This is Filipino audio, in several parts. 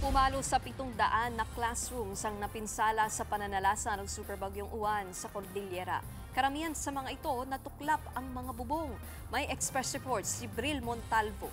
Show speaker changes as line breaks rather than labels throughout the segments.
Pumalo sa 700 na classrooms ang napinsala sa pananalasa ng Superbagyong Uwan sa Cordillera. Karamihan sa mga ito natuklap ang mga bubong. May Express Reports si Bril Montalvo.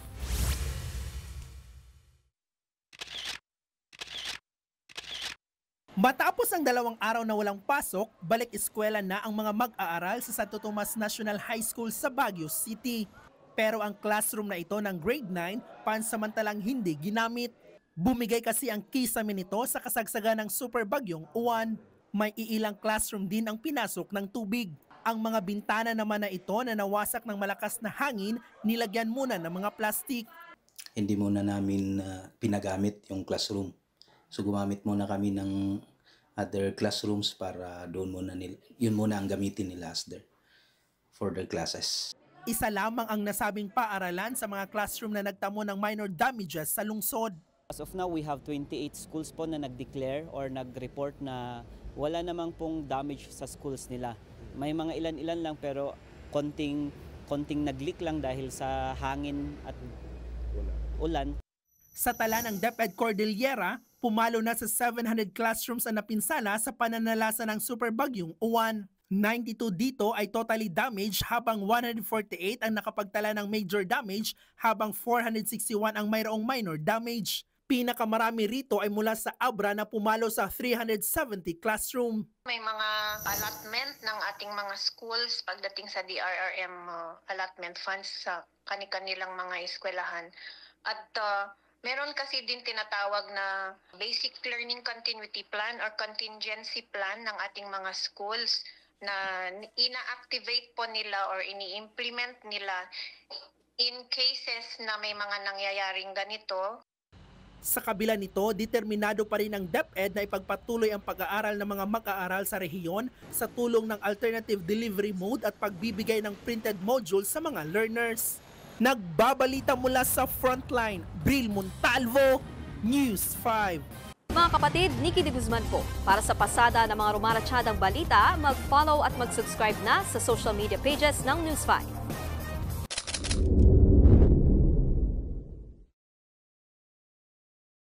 Matapos ang 2 araw na walang pasok, balik eskwela na ang mga mag-aaral sa Santo Tomas National High School sa Baguio City. Pero ang classroom na ito ng grade 9 pansamantalang hindi ginamit. Bumigay kasi ang kisame nito sa kasagsagan ng Superbagyong Uwan. May iilang classroom din ang pinasok ng tubig. Ang mga bintana naman na ito na nawasak ng malakas na hangin, nilagyan muna ng mga plastik.
Hindi muna namin pinagamit yung classroom. So gumamit muna kami ng other classrooms para doon muna yun muna ang gamitin nila as there for their classes.
Isa lamang ang nasabing paaralan sa mga classroom na nagtamo ng minor damages sa lungsod.
As of now, we have 28 schools po na nag-declare or nag-report na wala namang pong damage sa schools nila. May mga ilan-ilan lang pero konting nag-leak lang dahil sa hangin at ulan.
Sa tala ng DepEd Cordillera, pumalo na sa 700 classrooms ang napinsala sa pananalasa ng Superbagyong Uwan. 92 dito ay totally damaged habang 148 ang nakapagtala ng major damage habang 461 ang mayroong minor damage. Pinakamarami rito ay mula sa Abra na pumalo sa 370 classroom.
May mga allotment ng ating mga schools pagdating sa DRRM allotment funds sa kanilang mga eskwelahan. At meron kasi din tinatawag na basic learning continuity plan or contingency plan ng ating mga schools na ina-activate po nila or ini-implement nila in cases na may mga nangyayaring ganito.
Sa kabila nito, determinado pa rin ang DepEd na ipagpatuloy ang pag-aaral ng mga mag-aaral sa rehiyon sa tulong ng alternative delivery mode at pagbibigay ng printed module sa mga learners. Nagbabalita mula sa Frontline, Bril Montalvo, News 5.
Mga kapatid, Nikki de Guzman po. Para sa pasada ng mga rumaratsyadang balita, mag-follow at mag-subscribe na sa social media pages ng News 5.